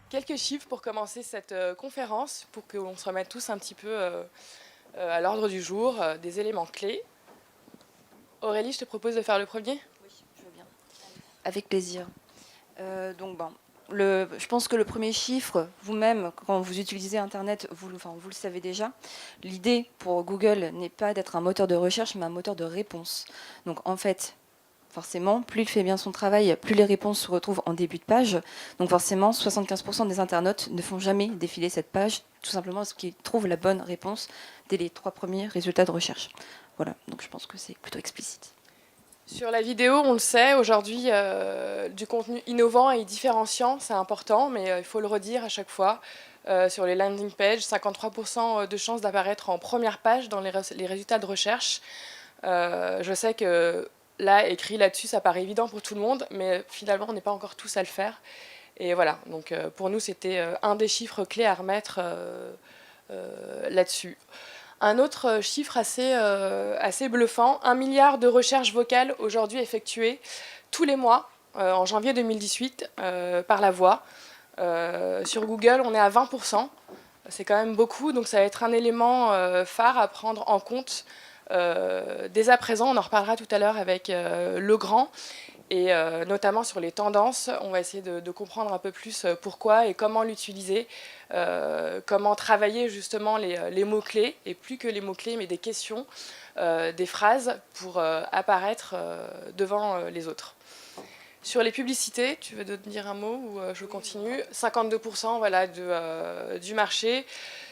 Quelques chiffres pour commencer cette conférence, pour qu'on se remette tous un petit peu à l'ordre du jour, des éléments clés. Aurélie, je te propose de faire le premier. Oui, je veux bien. Avec plaisir. Je pense que le premier chiffre, vous-même, quand vous utilisez Internet, vous le savez déjà. L'idée pour Google n'est pas d'être un moteur de recherche, mais un moteur de réponse. Donc en fait, forcément, plus il fait bien son travail, plus les réponses se retrouvent en début de page. Donc forcément, 75% des internautes ne font jamais défiler cette page, tout simplement parce qu'ils trouvent la bonne réponse dès les 3 premiers résultats de recherche. Voilà, donc je pense que c'est plutôt explicite. Sur la vidéo, on le sait, aujourd'hui, du contenu innovant et différenciant, c'est important, mais il faut le redire à chaque fois. Sur les landing pages, 53% de chances d'apparaître en première page dans les résultats de recherche. Je sais que là, écrit là-dessus, ça paraît évident pour tout le monde, mais finalement, on n'est pas encore tous à le faire. Et voilà, donc pour nous, c'était un des chiffres clés à remettre là-dessus. Un autre chiffre assez bluffant, 1 milliard de recherches vocales aujourd'hui effectuées tous les mois, en janvier 2018, par la voix. Sur Google, on est à 20%. C'est quand même beaucoup, donc ça va être un élément phare à prendre en compte dès à présent. On en reparlera tout à l'heure avec Legrand. Et notamment sur les tendances, on va essayer de comprendre un peu plus pourquoi et comment l'utiliser, comment travailler justement les mots-clés, et plus que les mots-clés, mais des questions, des phrases pour apparaître devant les autres. Sur les publicités, tu veux dire un mot ou je continue? 52% voilà, du marché.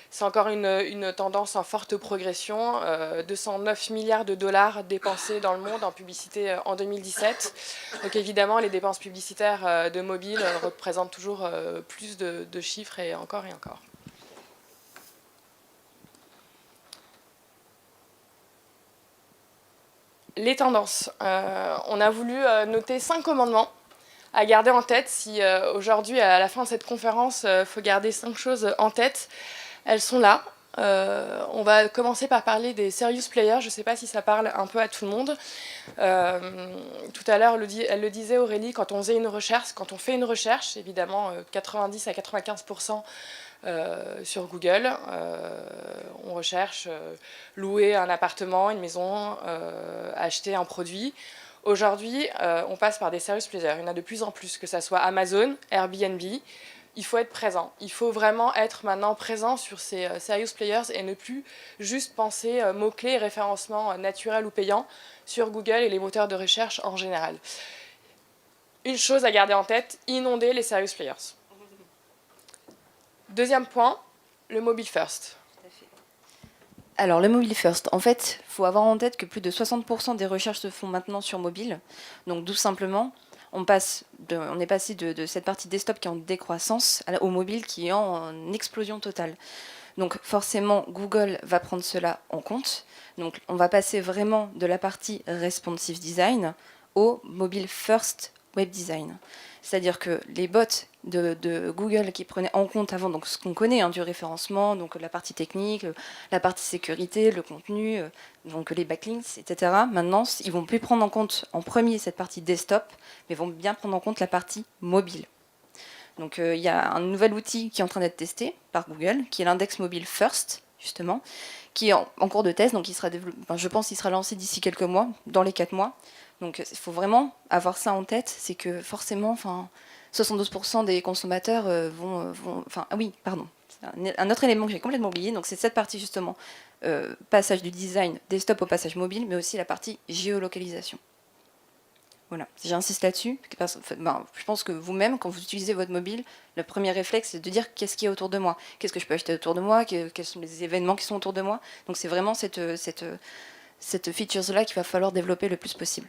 C'est encore une tendance en forte progression. 209 milliards de dollars dépensés dans le monde en publicité en 2017. Donc évidemment, les dépenses publicitaires de mobile représentent toujours plus de chiffres et encore et encore. Les tendances. On a voulu noter 5 commandements à garder en tête. Si aujourd'hui, à la fin de cette conférence, il faut garder 5 choses en tête, elles sont là. On va commencer par parler des serious players. Je ne sais pas si ça parle un peu à tout le monde. Tout à l'heure, elle le disait, Aurélie, quand on fait une recherche, évidemment 90 à 95% sur Google, on recherche louer un appartement, une maison, acheter un produit. Aujourd'hui, on passe par des serious players. Il y en a de plus en plus, que ce soit Amazon, Airbnb. Il faut être présent. Il faut vraiment être maintenant présent sur ces serious players et ne plus juste penser mots-clés, référencement naturel ou payant sur Google et les moteurs de recherche en général. Une chose à garder en tête, inonder les serious players. Deuxième point, le mobile first. Alors, le mobile first, en fait, il faut avoir en tête que plus de 60% des recherches se font maintenant sur mobile. Donc, tout simplement, on est passé de cette partie desktop qui est en décroissance au mobile qui est en explosion totale. Donc, forcément, Google va prendre cela en compte. Donc, on va passer vraiment de la partie responsive design au mobile first web design. C'est-à-dire que les bots de Google qui prenaient en compte avant donc ce qu'on connaît du référencement, donc la partie technique, la partie sécurité, le contenu, donc les backlinks, etc. Maintenant, ils vont plus prendre en compte en premier cette partie desktop, mais vont bien prendre en compte la partie mobile. Donc il y a un nouvel outil qui est en train d'être testé par Google, qui est l'index mobile first, justement, qui est en cours de test, donc il sera je pense qu'il sera lancé d'ici quelques mois, dans les 4 mois. Donc il faut vraiment avoir ça en tête, c'est que forcément, 72% des consommateurs ah oui, pardon. Un autre élément que j'ai complètement oublié, donc c'est cette partie justement, passage du design desktop au passage mobile, mais aussi la partie géolocalisation. Voilà, j'insiste là-dessus. Je pense que vous-même, quand vous utilisez votre mobile, le premier réflexe, c'est de dire qu'est-ce qu'il y a autour de moi, qu'est-ce que je peux acheter autour de moi, quels sont les événements qui sont autour de moi. Donc c'est vraiment cette feature-là qu'il va falloir développer le plus possible.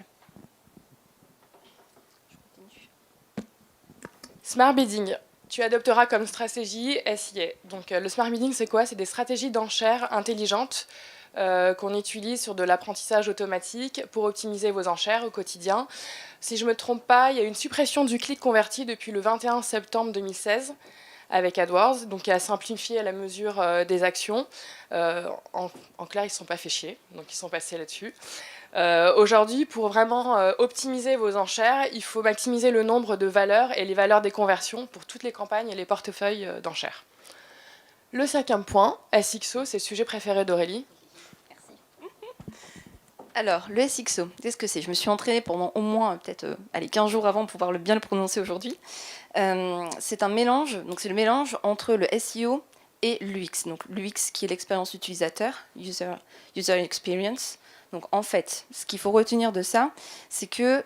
Smart bidding. Tu adopteras comme stratégie SIA. Donc le smart bidding, c'est quoi? C'est des stratégies d'enchères intelligentes qu'on utilise sur de l'apprentissage automatique pour optimiser vos enchères au quotidien. Si je ne me trompe pas, il y a une suppression du clic converti depuis le 21 septembre 2016 avec AdWords, donc qui a simplifié à la mesure des actions. En clair, ils ne se sont pas fait chier, donc ils sont passés là-dessus. Aujourd'hui, pour vraiment optimiser vos enchères, il faut maximiser le nombre de valeurs et les valeurs des conversions pour toutes les campagnes et les portefeuilles d'enchères. Le 5e point, SXO, c'est le sujet préféré d'Aurélie. Alors, le SXO, qu'est-ce que c'est? Je me suis entraînée pendant au moins peut-être 15 jours avant pour pouvoir bien le prononcer aujourd'hui. C'est un mélange, donc c'est le mélange entre le SEO et l'UX. Donc l'UX qui est l'expérience utilisateur, user experience. Donc en fait, ce qu'il faut retenir de ça, c'est que,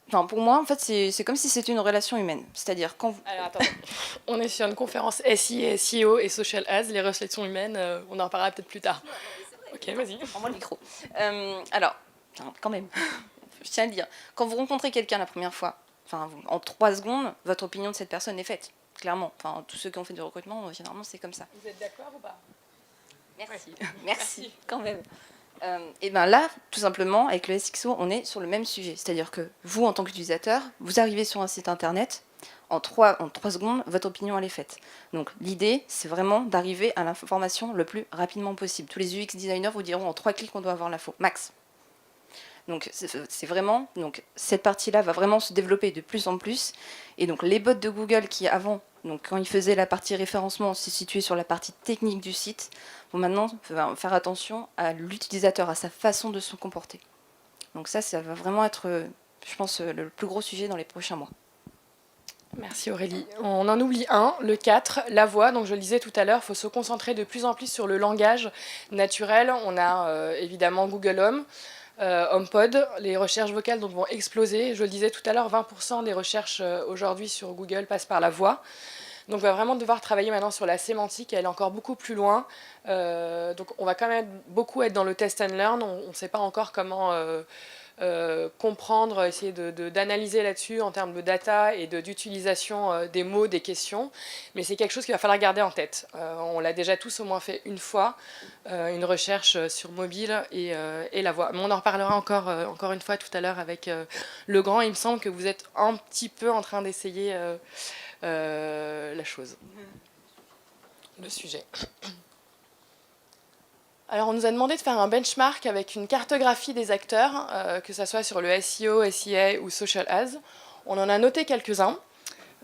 enfin pour moi, en fait, c'est comme si c'était une relation humaine. C'est-à-dire quand vous... Alors attends, on est sur une conférence SI et SEO et Social Ads, les relations humaines, on en reparlera peut-être plus tard. Ok, vas-y. Prends-moi le micro. Alors, quand même, je tiens à le dire. Quand vous rencontrez quelqu'un la première fois, enfin, en 3 secondes, votre opinion de cette personne est faite, clairement. Enfin, tous ceux qui ont fait du recrutement, généralement, c'est comme ça. Vous êtes d'accord ou pas? Merci. Merci, quand même. Et bien là, tout simplement, avec le SXO, on est sur le même sujet. C'est-à-dire que vous, en tant qu'utilisateur, vous arrivez sur un site internet, en 3 secondes, votre opinion, elle est faite. Donc l'idée, c'est vraiment d'arriver à l'information le plus rapidement possible. Tous les UX designers vous diront en 3 clics, on doit avoir l'info, max. Donc c'est vraiment, donc cette partie-là va vraiment se développer de plus en plus. Et donc les bots de Google qui avant, donc quand ils faisaient la partie référencement, se situaient sur la partie technique du site, vont maintenant faire attention à l'utilisateur, à sa façon de se comporter. Donc ça va vraiment être, je pense, le plus gros sujet dans les prochains mois. Merci Aurélie. On en oublie un, le 4, la voix. Donc je le disais tout à l'heure, il faut se concentrer de plus en plus sur le langage naturel. On a évidemment Google Home, HomePod, les recherches vocales donc, vont exploser. Je le disais tout à l'heure, 20% des recherches aujourd'hui sur Google passent par la voix. Donc on va vraiment devoir travailler maintenant sur la sémantique, elle est encore beaucoup plus loin. Donc on va quand même beaucoup être dans le test and learn, on ne sait pas encore comment comprendre, essayer d'analyser là-dessus en termes de data et d'utilisation des mots, des questions. Mais c'est quelque chose qu'il va falloir garder en tête. On l'a déjà tous au moins fait une fois, une recherche sur mobile et la voix. Mais on en reparlera encore une fois tout à l'heure avec le grand. Il me semble que vous êtes un petit peu en train d'essayer la chose, le sujet. Alors on nous a demandé de faire un benchmark avec une cartographie des acteurs, que ce soit sur le SEO, SEA ou Social Ads. On en a noté quelques-uns.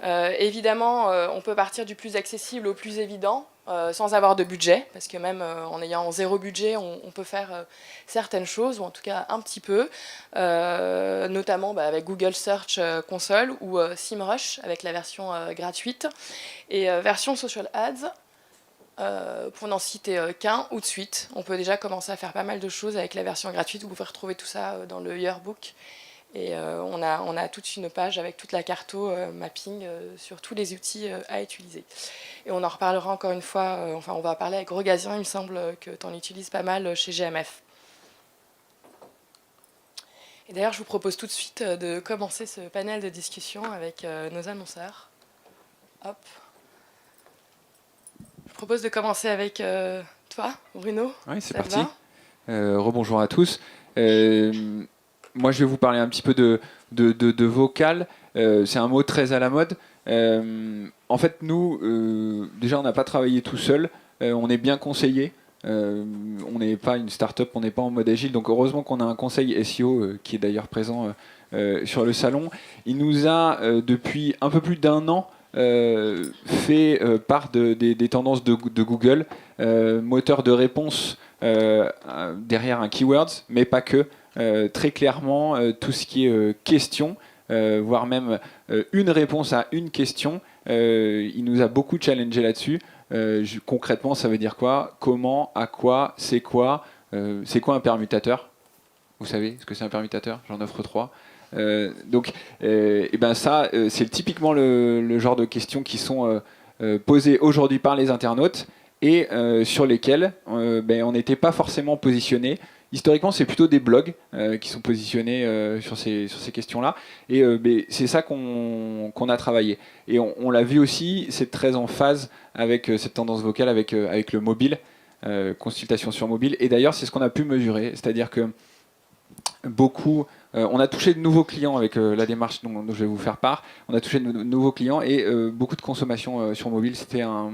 Évidemment, on peut partir du plus accessible au plus évident, sans avoir de budget, parce que même en ayant 0 budget, on peut faire certaines choses, ou en tout cas un petit peu, notamment avec Google Search Console ou SEMrush avec la version gratuite, et version Social Ads, pour n'en citer qu'un, ou de suite. On peut déjà commencer à faire pas mal de choses avec la version gratuite, vous pouvez retrouver tout ça dans le Yearbook. Et on a toute une page avec toute la carto mapping sur tous les outils à utiliser. Et on en reparlera encore une fois, enfin on va parler avec Rogazian, il me semble que tu en utilises pas mal chez GMF. Et d'ailleurs je vous propose tout de suite de commencer ce panel de discussion avec nos annonceurs. Hop. Je vous propose de commencer avec toi, Bruno. Oui, c'est parti. Rebonjour à tous. Moi, je vais vous parler un petit peu de vocal. C'est un mot très à la mode. En fait, nous, déjà, on n'a pas travaillé tout seul. On est bien conseillé. On n'est pas une start-up, on n'est pas en mode agile. Donc, heureusement qu'on a un conseil SEO qui est d'ailleurs présent sur le salon. Il nous a, depuis un peu plus d'1 an, fait part des tendances de Google, moteur de réponse derrière un keywords, mais pas que. Très clairement tout ce qui est question, voire même une réponse à une question, il nous a beaucoup challengé là-dessus. Concrètement, ça veut dire quoi? Comment? À quoi? C'est quoi un permutateur? Vous savez ce que c'est un permutateur? J'en offre 3. Donc, et ben ça, c'est typiquement le genre de questions qui sont posées aujourd'hui par les internautes et sur lesquelles on n'était pas forcément positionné. Historiquement, c'est plutôt des blogs qui sont positionnés sur ces questions-là. Et c'est ça qu'on a travaillé. Et on l'a vu aussi, c'est très en phase avec cette tendance vocale, avec le mobile, consultation sur mobile. Et d'ailleurs, c'est ce qu'on a pu mesurer. C'est-à-dire que on a touché de nouveaux clients avec la démarche dont je vais vous faire part. On a touché de nouveaux clients et beaucoup de consommation sur mobile. C'était un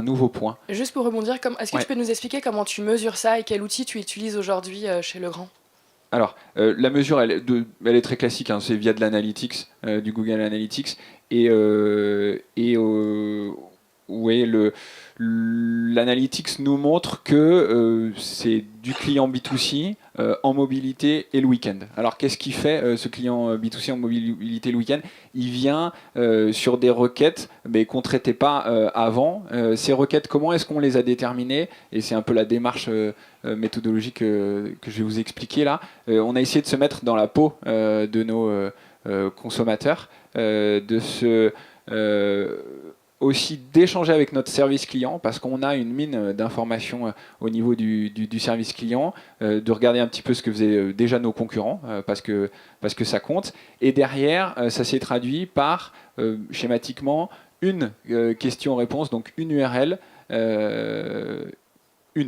nouveau point. Juste pour rebondir, est-ce que tu peux nous expliquer comment tu mesures ça et quel outil tu utilises aujourd'hui chez Legrand? Alors, la mesure, elle est très classique, hein, c'est via de l'analytics, du Google Analytics, ouais, l'analytics nous montre que c'est du client B2C en mobilité et le week-end. Alors, qu'est-ce qu'il fait, ce client B2C en mobilité le week-end? Il vient sur des requêtes mais qu'on ne traitait pas avant. Ces requêtes, comment est-ce qu'on les a déterminées? Et c'est un peu la démarche méthodologique que je vais vous expliquer là. On a essayé de se mettre dans la peau de nos consommateurs, de se aussi d'échanger avec notre service client parce qu'on a une mine d'informations au niveau du service client, de regarder un petit peu ce que faisaient déjà nos concurrents parce que ça compte. Et derrière, ça s'est traduit par schématiquement une question-réponse, donc une URL, une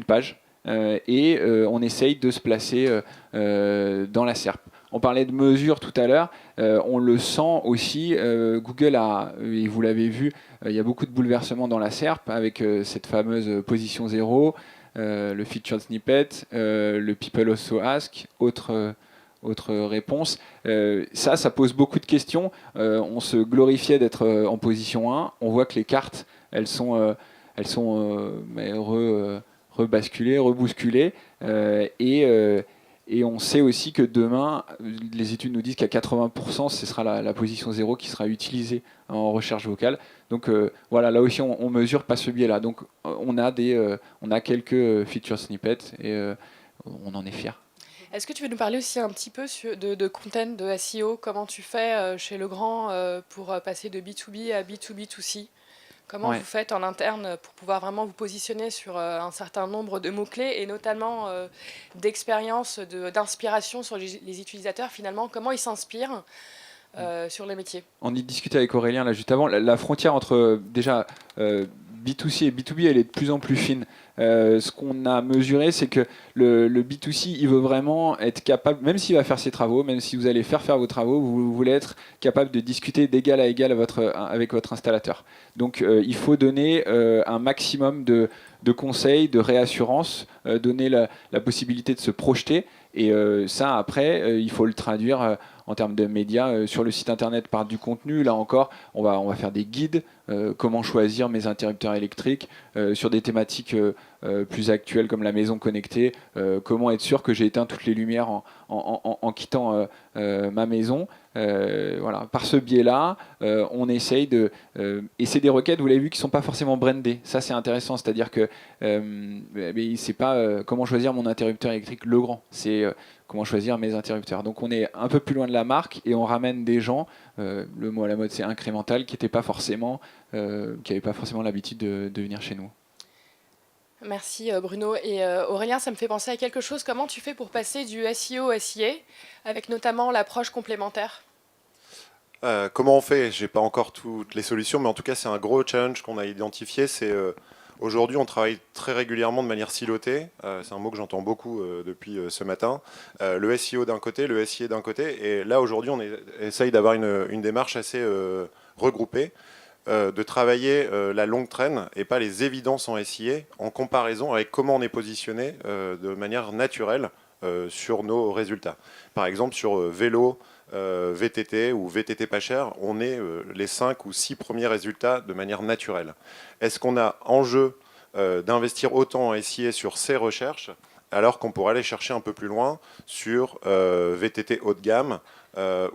page. On essaye de se placer dans la SERP. On parlait de mesures tout à l'heure, on le sent aussi, Google a, et vous l'avez vu, il y a beaucoup de bouleversements dans la SERP avec cette fameuse position 0, le featured snippet, le people also ask, autre réponse. Ça pose beaucoup de questions. On se glorifiait d'être en position 1, on voit que les cartes, elles sont rebasculées, rebousculées, et on sait aussi que demain, les études nous disent qu'à 80%, ce sera la position 0 qui sera utilisée en recherche vocale. Donc voilà, là aussi, on mesure pas ce biais-là. Donc on a quelques feature snippets et on en est fiers. Est-ce que tu veux nous parler aussi un petit peu de content, de SEO? Comment tu fais chez Legrand pour passer de B2B à B2B2C? Comment Ouais. vous faites en interne pour pouvoir vraiment vous positionner sur un certain nombre de mots-clés et notamment d'expérience, d'inspiration sur les utilisateurs finalement? Comment ils s'inspirent sur les métiers? On y discutait avec Aurélien là juste avant. La frontière entre déjà B2C et B2B, elle est de plus en plus fine. Ce qu'on a mesuré, c'est que le B2C, il veut vraiment être capable, même s'il va faire ses travaux, même si vous allez faire vos travaux, vous voulez être capable de discuter d'égal à égal avec votre installateur. Donc il faut donner un maximum de conseils, de réassurance, donner la possibilité de se projeter. Et ça, après, il faut le traduire en termes de médias sur le site internet par du contenu. Là encore, on va faire des guides, comment choisir mes interrupteurs électriques, sur des thématiques plus actuelles comme la maison connectée, comment être sûr que j'ai éteint toutes les lumières en quittant ma maison. Voilà. Par ce biais-là, on essaye de... et c'est des requêtes, vous l'avez vu, qui ne sont pas forcément brandées. Ça, c'est intéressant, c'est-à-dire que c'est pas comment choisir mon interrupteur électrique Legrand, c'est comment choisir mes interrupteurs. Donc on est un peu plus loin de la marque et on ramène des gens, le mot à la mode c'est incrémental, qui n'avaient pas forcément l'habitude de venir chez nous. Merci Bruno. Et Aurélien, ça me fait penser à quelque chose. Comment tu fais pour passer du SEO au SIA, avec notamment l'approche complémentaire? Comment on fait? J'ai pas encore toutes les solutions, mais en tout cas, c'est un gros challenge qu'on a identifié. C'est aujourd'hui, on travaille très régulièrement de manière silotée. C'est un mot que j'entends beaucoup depuis ce matin. Le SEO d'un côté, le SIA d'un côté. Et là, aujourd'hui, on essaye d'avoir une démarche assez regroupée, de travailler la longue traîne et pas les évidences en SIA en comparaison avec comment on est positionné de manière naturelle sur nos résultats. Par exemple, sur vélo, VTT ou VTT pas cher, on est les 5 ou 6 premiers résultats de manière naturelle. Est-ce qu'on a enjeu d'investir autant en SIA sur ces recherches alors qu'on pourrait aller chercher un peu plus loin sur VTT haut de gamme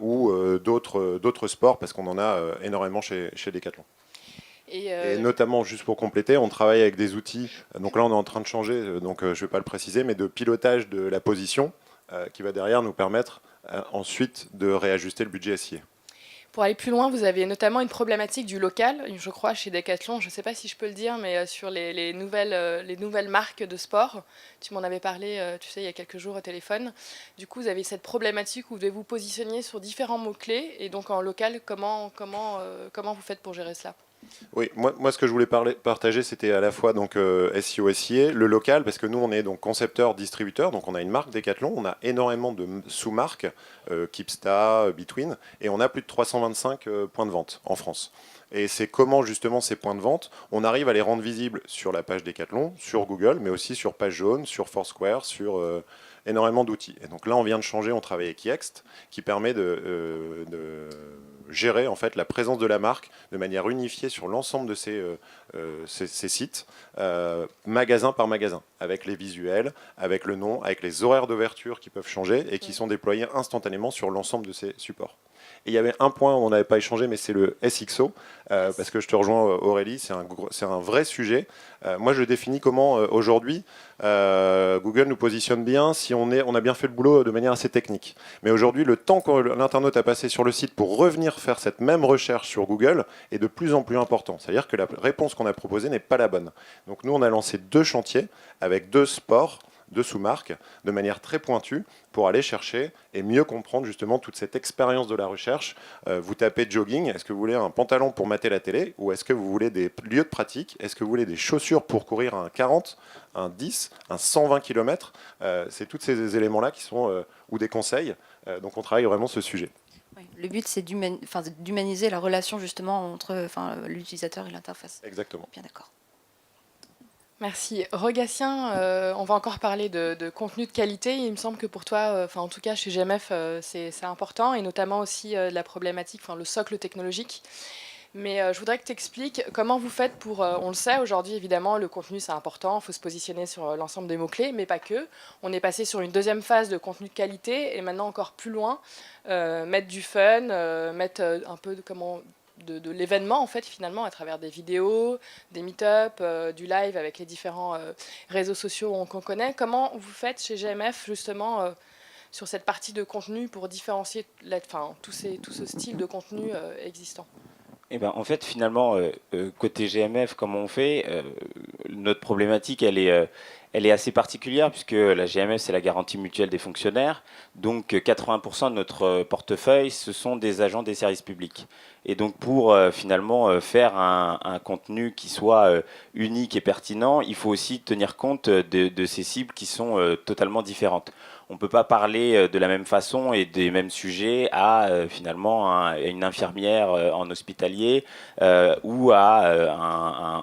ou d'autres sports, parce qu'on en a énormément chez Decathlon. Et notamment, juste pour compléter, on travaille avec des outils, donc là on est en train de changer, donc je ne vais pas le préciser, mais de pilotage de la position qui va derrière nous permettre ensuite de réajuster le budget SIA. Pour aller plus loin, vous avez notamment une problématique du local, je crois, chez Decathlon. Je ne sais pas si je peux le dire, mais sur les nouvelles marques de sport. Tu m'en avais parlé, tu sais, il y a quelques jours au téléphone. Du coup, vous avez cette problématique où vous devez vous positionner sur différents mots-clés. Et donc, en local, comment vous faites pour gérer cela? Oui, moi ce que je voulais partager, c'était à la fois donc SEO, SIA, le local, parce que nous on est donc concepteur, distributeur, donc on a une marque Decathlon, on a énormément de sous-marques, Keepsta, Between, et on a plus de 325 points de vente en France. Et c'est comment justement ces points de vente, on arrive à les rendre visibles sur la page Decathlon, sur Google, mais aussi sur Page Jaune, sur Foursquare, sur énormément d'outils. Et donc là, on vient de changer, on travaille avec Yext, qui permet de gérer en fait la présence de la marque de manière unifiée sur l'ensemble de ces sites, magasin par magasin, avec les visuels, avec le nom, avec les horaires d'ouverture qui peuvent changer et qui sont déployés instantanément sur l'ensemble de ces supports. Et il y avait un point où on n'avait pas échangé, mais c'est le SXO, parce que je te rejoins Aurélie, c'est un vrai sujet. Moi, je le définis comment aujourd'hui, Google nous positionne bien si on a bien fait le boulot de manière assez technique. Mais aujourd'hui, le temps que l'internaute a passé sur le site pour revenir faire cette même recherche sur Google est de plus en plus important. C'est-à-dire que la réponse qu'on a proposée n'est pas la bonne. Donc nous, on a lancé 2 chantiers avec 2 sports, 2 sous-marques, de manière très pointue, pour aller chercher et mieux comprendre justement toute cette expérience de la recherche. Vous tapez jogging, est-ce que vous voulez un pantalon pour mater la télé, ou est-ce que vous voulez des lieux de pratique, est-ce que vous voulez des chaussures pour courir un 40, un 10, un 120 km, c'est tous ces éléments-là qui sont, ou des conseils, donc on travaille vraiment ce sujet. Oui, le but, c'est d'humaniser la relation justement entre l'utilisateur et l'interface. Exactement. Bien d'accord. Merci. Rogatien, on va encore parler de contenu de qualité. Il me semble que pour toi, en tout cas chez GMF, c'est important, et notamment aussi la problématique, le socle technologique. Mais je voudrais que tu expliques comment vous faites pour... on le sait, aujourd'hui, évidemment, le contenu, c'est important. Il faut se positionner sur l'ensemble des mots-clés, mais pas que. On est passé sur une deuxième phase de contenu de qualité, et maintenant encore plus loin, mettre du fun, mettre un peu de l'événement, en fait, finalement, à travers des vidéos, des meet-up, du live avec les différents réseaux sociaux qu'on connaît. Comment vous faites chez GMF, justement, sur cette partie de contenu pour différencier tout ce style de contenu existant? Eh ben, en fait, finalement, côté GMF, comment on fait, notre problématique, elle est assez particulière, puisque la GMF, c'est la garantie mutuelle des fonctionnaires. Donc, 80% de notre portefeuille, ce sont des agents des services publics. Et donc, pour finalement faire un contenu qui soit unique et pertinent, il faut aussi tenir compte de ces cibles qui sont totalement différentes. On ne peut pas parler de la même façon et des mêmes sujets à finalement une infirmière en hospitalier ou à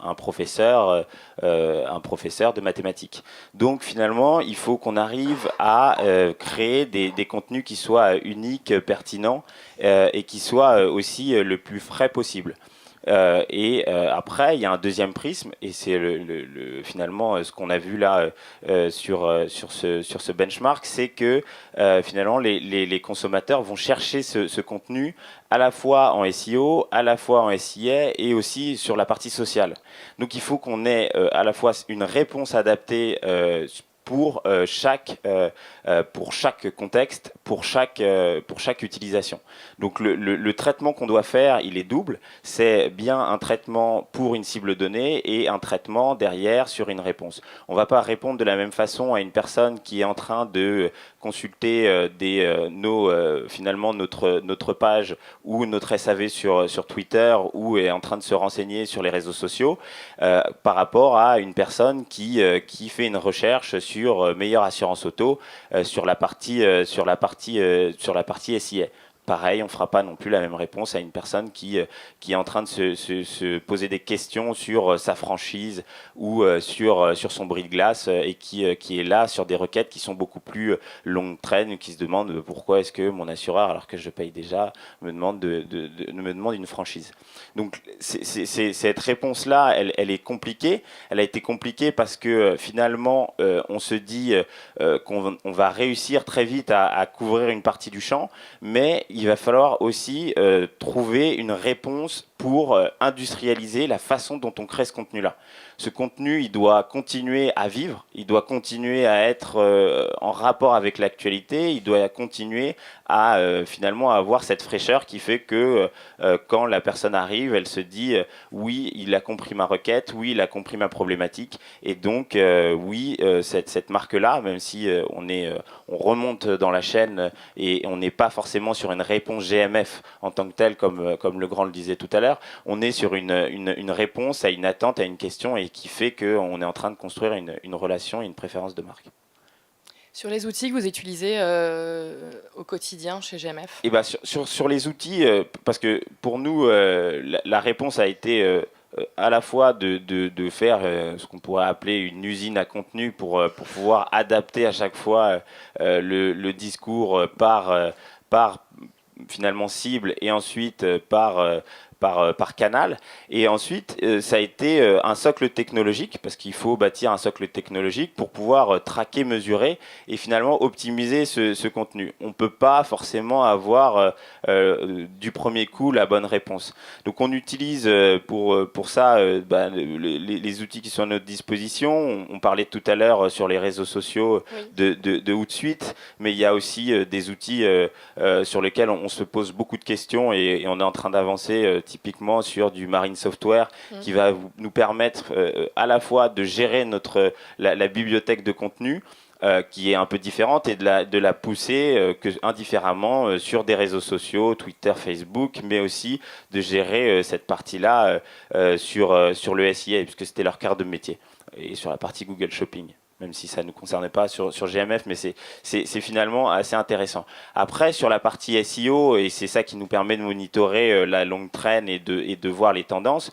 un professeur de mathématiques. Donc finalement, il faut qu'on arrive à créer des contenus qui soient uniques, pertinents et qui soient aussi le plus frais possible. Après, il y a un deuxième prisme, et c'est finalement ce qu'on a vu là sur ce benchmark, c'est que finalement les consommateurs vont chercher ce contenu à la fois en SEO, à la fois en SIA et aussi sur la partie sociale. Donc il faut qu'on ait à la fois une réponse adaptée pour chaque contexte, pour chaque utilisation. Donc le traitement qu'on doit faire, il est double. C'est bien un traitement pour une cible donnée et un traitement derrière sur une réponse. On ne va pas répondre de la même façon à une personne qui est en train de consulter finalement notre page ou notre SAV sur Twitter, ou est en train de se renseigner sur les réseaux sociaux, par rapport à une personne qui fait une recherche sur meilleure assurance auto sur la partie SIA. Pareil, on ne fera pas non plus la même réponse à une personne qui est en train de se poser des questions sur sa franchise ou sur son bris de glace et qui est là sur des requêtes qui sont beaucoup plus longue traîne, qui se demande pourquoi est-ce que mon assureur, alors que je paye déjà, me demande une franchise. Donc cette réponse-là, elle est compliquée. Elle a été compliquée parce que finalement, on se dit qu'on va réussir très vite à couvrir une partie du champ, mais il va falloir aussi trouver une réponse pour industrialiser la façon dont on crée ce contenu-là. Ce contenu, il doit continuer à vivre, il doit continuer à être en rapport avec l'actualité, il doit continuer à finalement avoir cette fraîcheur qui fait que quand la personne arrive, elle se dit oui, il a compris ma requête, oui, il a compris ma problématique, et donc oui, cette marque-là, même si on remonte dans la chaîne et on n'est pas forcément sur une réponse GMF en tant que telle, comme le grand le disait tout à l'heure, l'heure, on est sur une réponse à une attente, à une question, et qui fait qu'on est en train de construire une relation et une préférence de marque. Sur les outils que vous utilisez au quotidien chez GMF? Et sur les outils, parce que pour nous, la réponse a été à la fois de faire ce qu'on pourrait appeler une usine à contenu pour pouvoir adapter à chaque fois le discours par finalement cible et ensuite par canal. Et ensuite, ça a été un socle technologique, parce qu'il faut bâtir un socle technologique pour pouvoir traquer, mesurer et finalement optimiser ce contenu. On ne peut pas forcément avoir du premier coup la bonne réponse. Donc on utilise pour ça les outils qui sont à notre disposition. On parlait tout à l'heure sur les réseaux sociaux de Hootsuite, mais il y a aussi des outils sur lesquels on se pose beaucoup de questions et on est en train d'avancer typiquement sur du marine software qui va nous permettre à la fois de gérer la bibliothèque de contenu qui est un peu différente et de la pousser indifféremment sur des réseaux sociaux, Twitter, Facebook, mais aussi de gérer cette partie-là sur le SIA, puisque c'était leur cœur de métier, et sur la partie Google Shopping, même si ça ne nous concernait pas sur GMF, mais c'est finalement assez intéressant. Après, sur la partie SEO, et c'est ça qui nous permet de monitorer la longue traîne et de voir les tendances,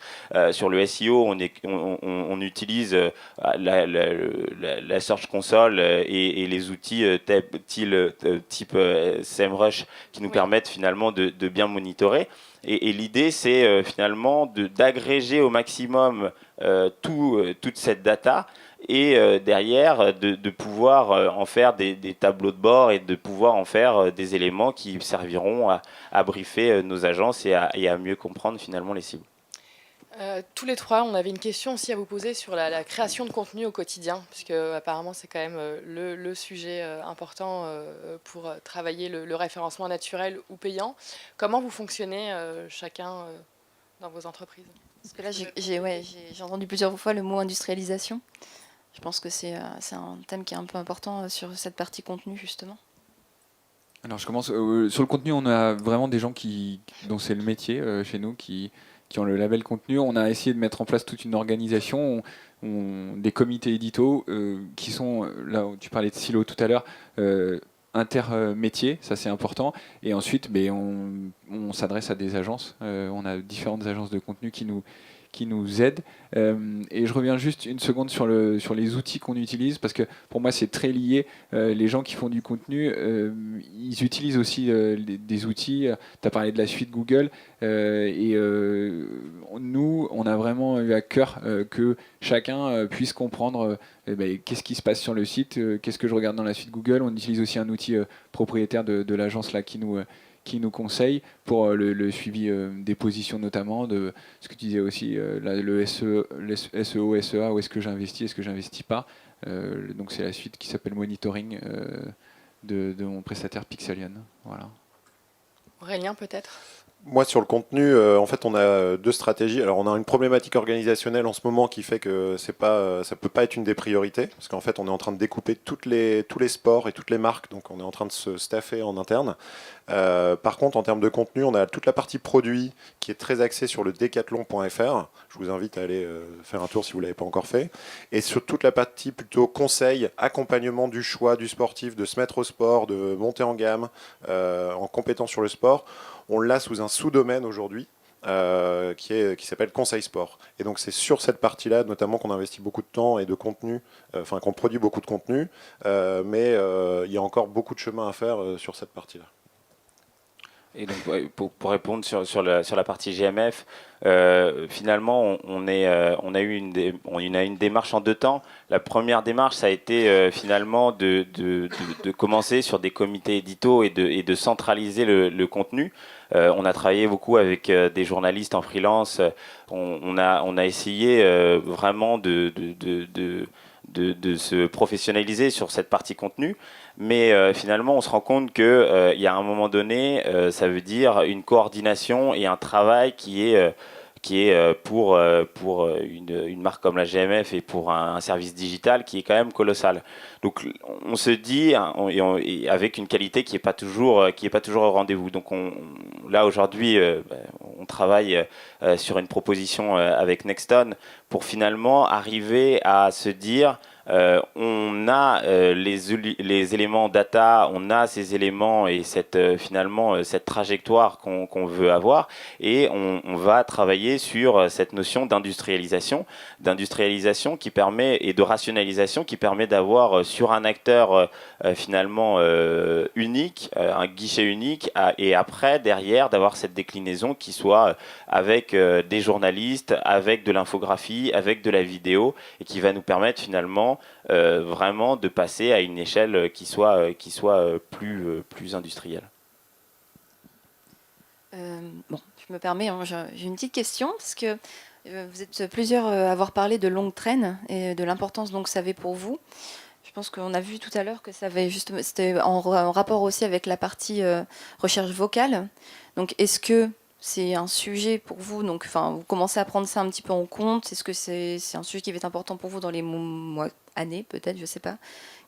sur le SEO, on utilise la Search Console et les outils type SEMrush qui nous permettent finalement de bien monitorer. Et l'idée, c'est finalement d'agréger au maximum toute cette data, et derrière de pouvoir en faire des tableaux de bord et de pouvoir en faire des éléments qui serviront à briefer nos agences et à mieux comprendre finalement les cibles. Tous les trois, on avait une question aussi à vous poser sur la création de contenu au quotidien, puisque apparemment c'est quand même le sujet important pour travailler le référencement naturel ou payant. Comment vous fonctionnez chacun dans vos entreprises? Parce que là, j'ai entendu plusieurs fois le mot industrialisation. Je pense que c'est un thème qui est un peu important sur cette partie contenu, justement. Alors je commence. Sur le contenu, on a vraiment des gens dont c'est le métier chez nous, qui ont le label contenu. On a essayé de mettre en place toute une organisation, des comités éditos qui sont, là tu parlais de silo tout à l'heure, intermétiers, ça c'est important. Et ensuite, on s'adresse à des agences. On a différentes agences de contenu qui nous aident. Et je reviens juste une seconde sur les outils qu'on utilise, parce que pour moi c'est très lié. Les gens qui font du contenu, ils utilisent aussi des outils. Tu as parlé de la suite Google, nous, on a vraiment eu à cœur que chacun puisse comprendre qu'est-ce qui se passe sur le site, qu'est-ce que je regarde dans la suite Google. On utilise aussi un outil propriétaire de l'agence là qui nous conseille pour le suivi des positions, notamment de ce que tu disais aussi, le SEO, SEA, où est-ce que j'investis, est-ce que j'investis pas. Donc c'est la suite qui s'appelle Monitoring de mon prestataire Pixelion. Voilà. Aurélien, peut-être? Moi, sur le contenu, en fait, on a deux stratégies. Alors, on a une problématique organisationnelle en ce moment qui fait que ça peut pas être une des priorités, parce qu'en fait, on est en train de découper tous les sports et toutes les marques, donc on est en train de se staffer en interne. Par contre, en termes de contenu, on a toute la partie produit qui est très axée sur le decathlon.fr. Je vous invite à aller faire un tour si vous ne l'avez pas encore fait. Et sur toute la partie plutôt conseil, accompagnement du choix du sportif, de se mettre au sport, de monter en gamme, en compétence sur le sport, on l'a sous un sous-domaine aujourd'hui qui s'appelle Conseil Sport. Et donc c'est sur cette partie-là notamment qu'on investit beaucoup de temps et de contenu, qu'on produit beaucoup de contenu, mais il y a encore beaucoup de chemin à faire sur cette partie-là. Et donc pour répondre sur la partie GMF, finalement on a eu une démarche en deux temps. La première démarche, ça a été finalement de commencer sur des comités éditos et de centraliser le contenu. On a travaillé beaucoup avec des journalistes en freelance. On a essayé vraiment de se professionnaliser sur cette partie contenu, mais finalement on se rend compte que il y a un moment donné, ça veut dire une coordination et un travail qui est pour une marque comme la GMF et pour un service digital qui est quand même colossal. Donc on se dit et avec une qualité qui est pas toujours au rendez-vous. Donc là aujourd'hui, on on travaille sur une proposition avec Nexton pour finalement arriver à se dire on a les éléments data, on a ces éléments et finalement cette trajectoire qu'on veut avoir, et on va travailler sur cette notion d'industrialisation qui permet, et de rationalisation qui permet d'avoir sur un acteur finalement unique, un guichet unique, et après derrière d'avoir cette déclinaison qui soit avec des journalistes, avec de l'infographie, avec de la vidéo, et qui va nous permettre finalement vraiment de passer à une échelle qui soit plus industrielle. Bon, je me permets, hein, j'ai une petite question, parce que vous êtes plusieurs à avoir parlé de longue traîne et de l'importance donc ça avait pour vous. Je pense qu'on a vu tout à l'heure que ça avait justement, c'était en rapport aussi avec la partie recherche vocale. Donc est-ce que c'est un sujet pour vous, donc enfin vous commencez à prendre ça un petit peu en compte? Est-ce que c'est un sujet qui va être important pour vous dans les mois, années peut-être, je sais pas,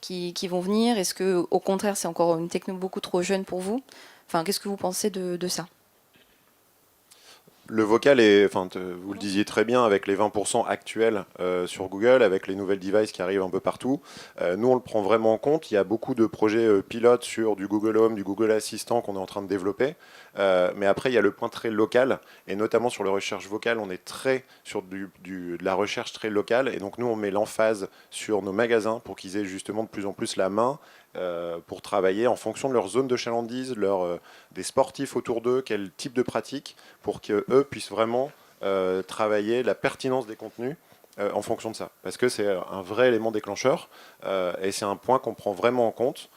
qui vont venir? Est-ce que au contraire c'est encore une techno beaucoup trop jeune pour vous? Enfin, qu'est-ce que vous pensez de ça? Le vocal est, enfin, vous le disiez très bien, avec les 20% actuels sur Google, avec les nouvelles devices qui arrivent un peu partout, nous on le prend vraiment en compte. Il y a beaucoup de projets pilotes sur du Google Home, du Google Assistant qu'on est en train de développer. Mais après, il y a le point très local, et notamment sur la recherche vocale, on est très sur de la recherche très locale. Et donc nous, on met l'emphase sur nos magasins pour qu'ils aient justement de plus en plus la main pour travailler en fonction de leur zone de chalandise, des sportifs autour d'eux, quel type de pratique, pour qu'eux puissent vraiment travailler la pertinence des contenus en fonction de ça. Parce que c'est un vrai élément déclencheur et c'est un point qu'on prend vraiment en compte.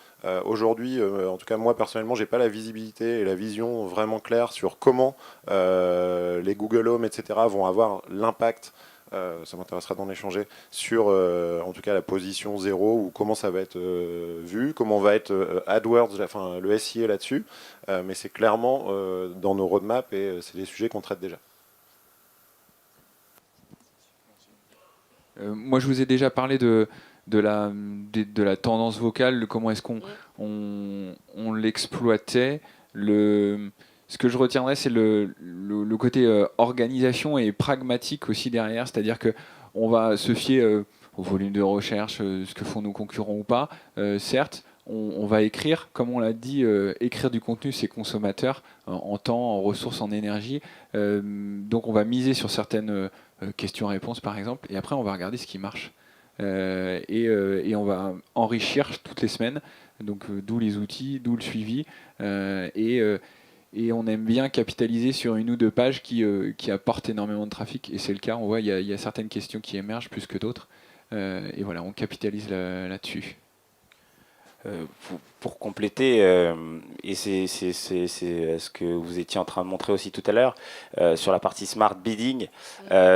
Aujourd'hui, en tout cas moi personnellement, j'ai pas la visibilité et la vision vraiment claire sur comment les Google Home, etc. vont avoir l'impact. Ça m'intéressera d'en échanger sur en tout cas la position 0 ou comment ça va être vu, comment va être AdWords, enfin le SIA là-dessus, mais c'est clairement dans nos roadmaps et c'est des sujets qu'on traite déjà. Moi je vous ai déjà parlé de la tendance vocale, de comment est-ce qu'on on l'exploitait. Ce que je retiendrai, c'est le côté organisation et pragmatique aussi derrière, c'est-à-dire qu'on va se fier au volume de recherche, ce que font nos concurrents ou pas. Certes, on va écrire, comme on l'a dit, écrire du contenu, c'est consommateur en temps, en ressources, en énergie. Donc on va miser sur certaines questions-réponses, par exemple, et après on va regarder ce qui marche. Et on va enrichir toutes les semaines, donc d'où les outils, d'où le suivi, et on aime bien capitaliser sur une ou deux pages qui apportent énormément de trafic, et c'est le cas. On voit il y a certaines questions qui émergent plus que d'autres, et voilà, on capitalise là-dessus. Pour compléter, et c'est ce que vous étiez en train de montrer aussi tout à l'heure, sur la partie smart bidding,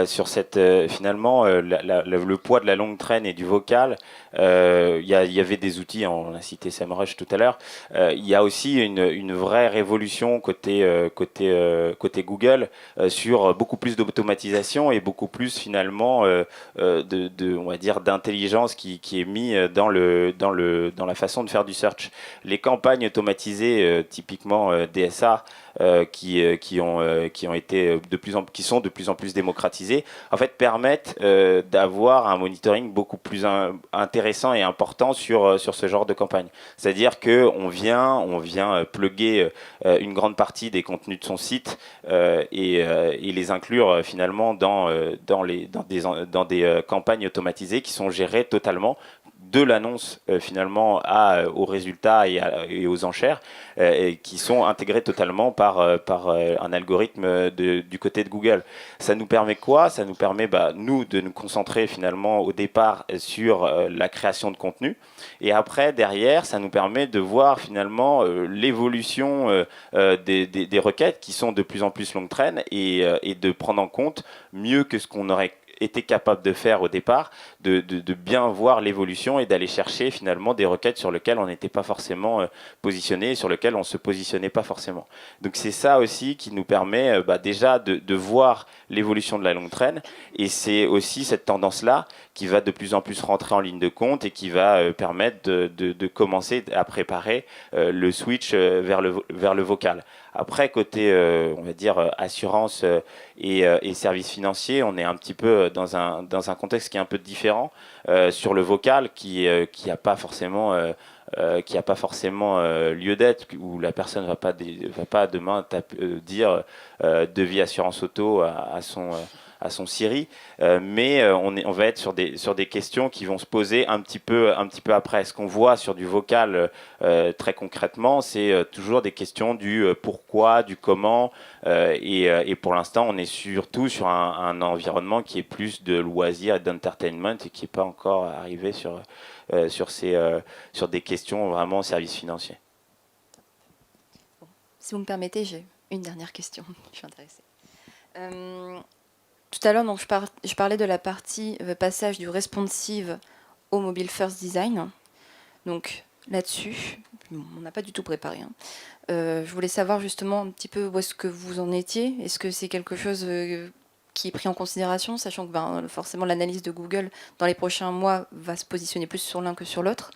sur cette, finalement le poids de la longue traîne et du vocal, il y avait des outils, on a cité SEMrush tout à l'heure, il y a aussi une vraie révolution côté Google sur beaucoup plus d'automatisation et beaucoup plus finalement on va dire d'intelligence qui est mis dans la façon de faire du search. Les campagnes automatisées, typiquement DSA, qui sont de plus en plus démocratisées, en fait permettent d'avoir un monitoring beaucoup plus intéressant et important sur ce genre de campagne. C'est-à-dire que on vient plugger une grande partie des contenus de son site et les inclure finalement dans des campagnes automatisées qui sont gérées totalement de l'annonce finalement aux résultats et aux enchères, et qui sont intégrés totalement par un algorithme du côté de Google. Ça nous permet quoi? Ça nous permet nous de nous concentrer finalement au départ sur la création de contenu, et après derrière ça nous permet de voir finalement l'évolution des requêtes qui sont de plus en plus longue traîne, et de prendre en compte mieux que ce qu'on aurait été capable de faire au départ, de bien voir l'évolution et d'aller chercher finalement des requêtes sur lesquelles on n'était pas forcément positionné, et sur lesquelles on ne se positionnait pas forcément. Donc c'est ça aussi qui nous permet déjà de voir l'évolution de la longue traîne, et c'est aussi cette tendance-là qui va de plus en plus rentrer en ligne de compte et qui va permettre de commencer à préparer le switch vers le vocal. Après, côté, on va dire, assurance et services financiers, on est un petit peu dans un contexte qui est un peu différent sur le vocal, qui n'a pas forcément lieu d'être, où la personne va pas demain dire devis assurance auto à son Siri, mais on va être sur des questions qui vont se poser un petit peu après. Ce qu'on voit sur du vocal très concrètement, c'est toujours des questions du pourquoi, du comment, et pour l'instant, on est surtout sur un environnement qui est plus de loisirs et d'entertainment et qui n'est pas encore arrivé sur des questions vraiment services financiers. Si vous me permettez, j'ai une dernière question. Je suis intéressée. Tout à l'heure, donc, je parlais de la partie passage du responsive au mobile first design. Donc là-dessus, on n'a pas du tout préparé. Je voulais savoir justement un petit peu où est-ce que vous en étiez. Est-ce que c'est quelque chose qui est pris en considération, sachant que forcément l'analyse de Google dans les prochains mois va se positionner plus sur l'un que sur l'autre.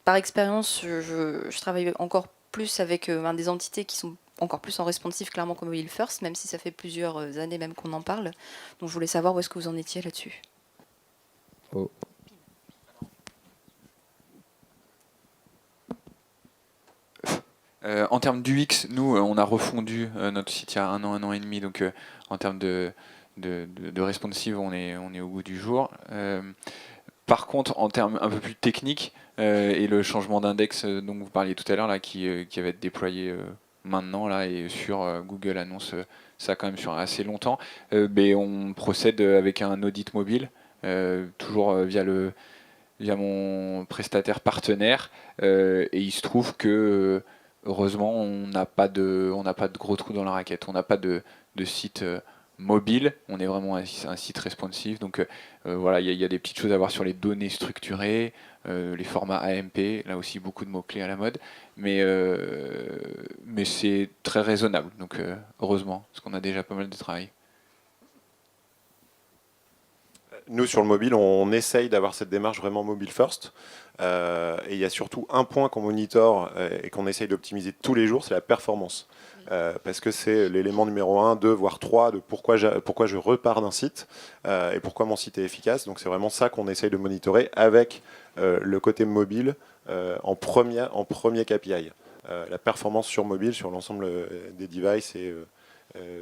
Par expérience, je travaille encore plus avec des entités qui sont encore plus en responsive clairement qu'au mobile first, même si ça fait plusieurs années même qu'on en parle. Donc je voulais savoir où est-ce que vous en étiez là-dessus. Oh. En termes d'UX, nous, on a refondu notre site il y a un an et demi, donc en termes de responsive, on est au bout du jour. Par contre, en termes un peu plus techniques, et le changement d'index dont vous parliez tout à l'heure, là, qui va être déployé maintenant, là, et sur Google annonce ça quand même sur assez longtemps, on procède avec un audit mobile, toujours via mon prestataire partenaire, et il se trouve que heureusement on n'a pas de gros trous dans la raquette, on n'a pas de site mobile, on est vraiment un site responsive, donc voilà, il y a des petites choses à voir sur les données structurées, les formats AMP, là aussi beaucoup de mots-clés à la mode, mais c'est très raisonnable, donc heureusement, parce qu'on a déjà pas mal de travail. Nous, sur le mobile, on essaye d'avoir cette démarche vraiment mobile first. Et il y a surtout un point qu'on monitore et qu'on essaye d'optimiser tous les jours, c'est la performance. Parce que c'est l'élément numéro 1, 2, voire 3 de pourquoi je repars d'un site et pourquoi mon site est efficace. Donc c'est vraiment ça qu'on essaye de monitorer avec le côté mobile en premier KPI. La performance sur mobile, sur l'ensemble des devices et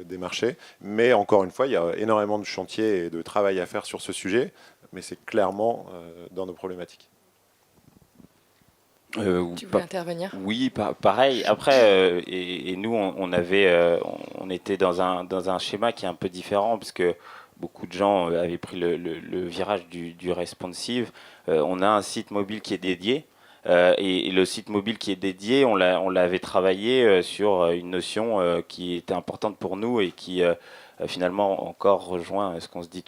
des marchés. Mais encore une fois, il y a énormément de chantiers et de travail à faire sur ce sujet, mais c'est clairement dans nos problématiques. Tu voulais intervenir ? Oui, pareil. Après, et nous, on était dans un schéma qui est un peu différent, parce que beaucoup de gens avaient pris le virage du responsive. On a un site mobile qui est dédié. Et le site mobile qui est dédié, on l'avait travaillé sur une notion qui était importante pour nous et qui finalement encore rejoint ce qu'on se dit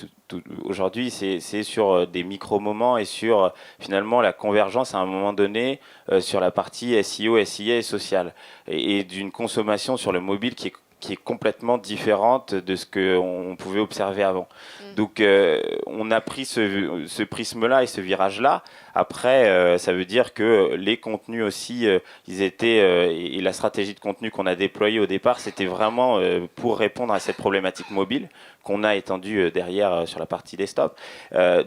aujourd'hui, c'est sur des micro-moments et sur finalement la convergence à un moment donné sur la partie SEO, SIA et sociale, et d'une consommation sur le mobile qui est complètement différente de ce qu'on pouvait observer avant. Donc on a pris ce prisme-là et ce virage-là. Après, ça veut dire que les contenus aussi, ils étaient, et la stratégie de contenu qu'on a déployée au départ, c'était vraiment pour répondre à cette problématique mobile qu'on a étendue derrière sur la partie desktop.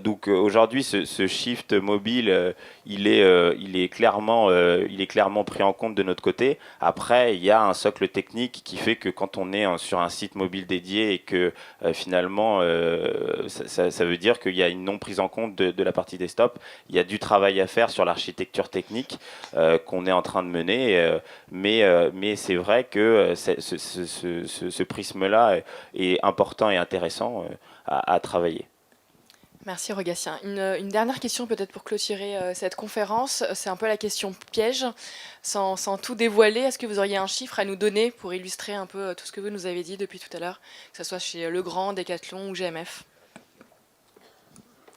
Donc aujourd'hui, ce shift mobile, il est clairement pris en compte de notre côté. Après, il y a un socle technique qui fait que quand on est sur un site mobile dédié et que finalement, ça veut dire qu'il y a une non prise en compte de la partie desktop. Il y a du travail à faire sur l'architecture technique qu'on est en train de mener, mais c'est vrai que ce prisme-là est important et intéressant à travailler. Merci Rogatien. Une dernière question peut-être pour clôturer cette conférence. C'est un peu la question piège. Sans tout dévoiler, est-ce que vous auriez un chiffre à nous donner pour illustrer un peu tout ce que vous nous avez dit depuis tout à l'heure, que ce soit chez Legrand, Decathlon ou GMF ?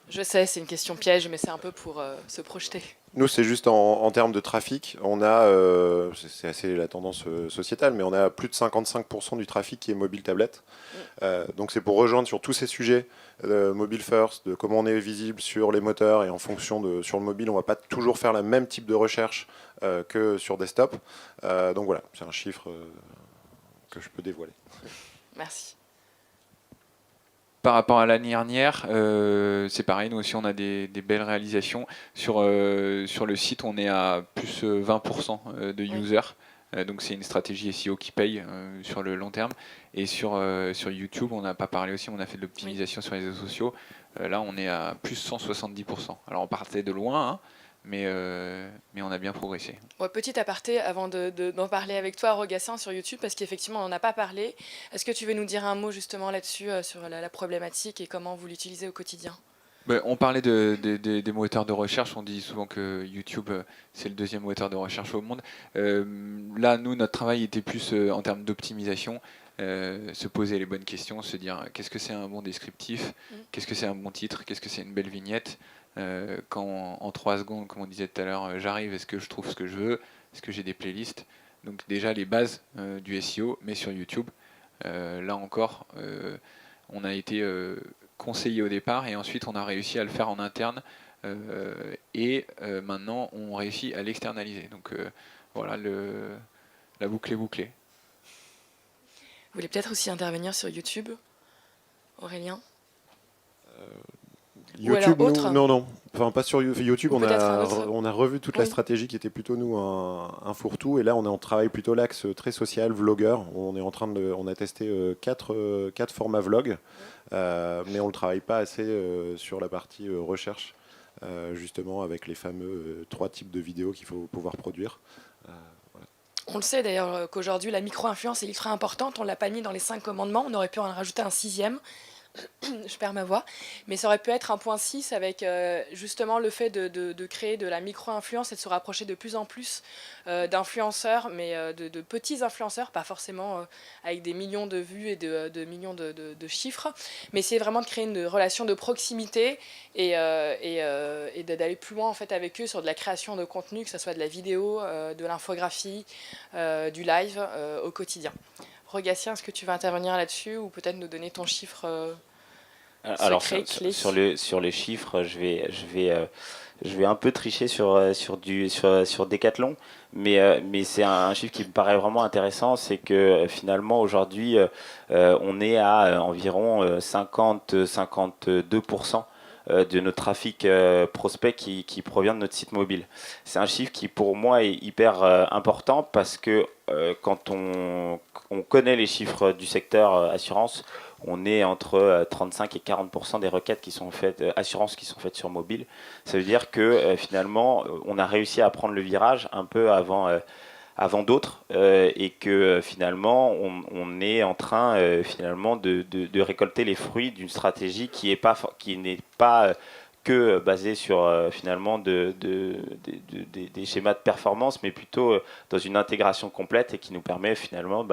Je sais, c'est une question piège, mais c'est un peu pour se projeter. Nous, c'est juste en termes de trafic. On a, c'est assez la tendance sociétale, mais on a plus de 55% du trafic qui est mobile tablette. Donc c'est pour rejoindre sur tous ces sujets, mobile first, de comment on est visible sur les moteurs et en fonction de sur le mobile, on ne va pas toujours faire le même type de recherche que sur desktop. Donc voilà, c'est un chiffre que je peux dévoiler. Merci. Par rapport à l'année dernière, c'est pareil, nous aussi on a des belles réalisations. Sur le site, on est à plus 20% de users. Donc c'est une stratégie SEO qui paye sur le long terme. Et sur YouTube, on n'a pas parlé aussi, on a fait de l'optimisation sur les réseaux sociaux. Là, on est à plus 170%. Alors on partait de loin, hein, mais on a bien progressé. Ouais, petit aparté avant d'en parler avec toi, Rogatien, sur YouTube, parce qu'effectivement, on n'en a pas parlé. Est-ce que tu veux nous dire un mot justement là-dessus, sur la problématique et comment vous l'utilisez au quotidien? On parlait des moteurs de recherche, on dit souvent que YouTube c'est le deuxième moteur de recherche au monde. Là, nous, notre travail était plus en termes d'optimisation, se poser les bonnes questions, se dire qu'est-ce que c'est un bon descriptif, qu'est-ce que c'est un bon titre, qu'est-ce que c'est une belle vignette. Quand en 3 secondes, comme on disait tout à l'heure, j'arrive, est-ce que je trouve ce que je veux, est-ce que j'ai des playlists. Donc déjà les bases du SEO, mais sur YouTube. Là encore, on a été conseillé au départ et ensuite on a réussi à le faire en interne et maintenant on réussit à l'externaliser. Donc voilà, la boucle est bouclée. Vous voulez peut-être aussi intervenir sur YouTube, Aurélien? YouTube, alors autre? non. Enfin, pas sur YouTube. Ou On peut-être un autre. on a revu toute la Oui. stratégie qui était plutôt, nous, un fourre-tout. Et là, on travaille plutôt l'axe très social, vlogueur. On a testé 4 formats vlog, mais on ne le travaille pas assez sur la partie recherche, justement, avec les fameux 3 types de vidéos qu'il faut pouvoir produire. Voilà. On le sait d'ailleurs qu'aujourd'hui, la micro-influence est ultra importante. On ne l'a pas mis dans les 5 commandements. On aurait pu en rajouter un 6e. Je perds ma voix, mais ça aurait pu être un point 6 avec justement le fait de créer de la micro-influence et de se rapprocher de plus en plus d'influenceurs, mais de petits influenceurs, pas forcément avec des millions de vues et de millions de chiffres, mais c'est vraiment de créer une relation de proximité et d'aller plus loin en fait avec eux sur de la création de contenu, que ce soit de la vidéo, de l'infographie, du live au quotidien. Rogatien, est-ce que tu vas intervenir là-dessus ou peut-être nous donner ton chiffre Alors secret, clé? sur les chiffres, je vais un peu tricher sur Decathlon, mais c'est un chiffre qui me paraît vraiment intéressant, c'est que finalement aujourd'hui on est à environ 50-52% de notre trafic prospect qui provient de notre site mobile. C'est un chiffre qui pour moi est hyper important parce que quand on connaît les chiffres du secteur assurance, on est entre 35 et 40% des requêtes qui sont faites, assurances qui sont faites sur mobile. Ça veut dire que finalement, on a réussi à prendre le virage un peu avant d'autres et que finalement, on est en train finalement de récolter les fruits d'une stratégie qui n'est pas que basée sur finalement des schémas de performance, mais plutôt dans une intégration complète et qui nous permet finalement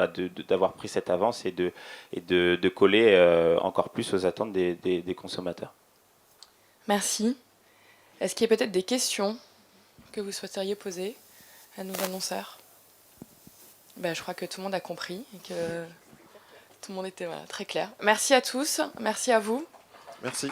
d'avoir pris cette avance et de coller encore plus aux attentes des consommateurs. Merci. Est-ce qu'il y a peut-être des questions que vous souhaiteriez poser à nos annonceurs? Je crois que tout le monde a compris et que tout le monde était très clair. Merci à tous, merci à vous. Merci.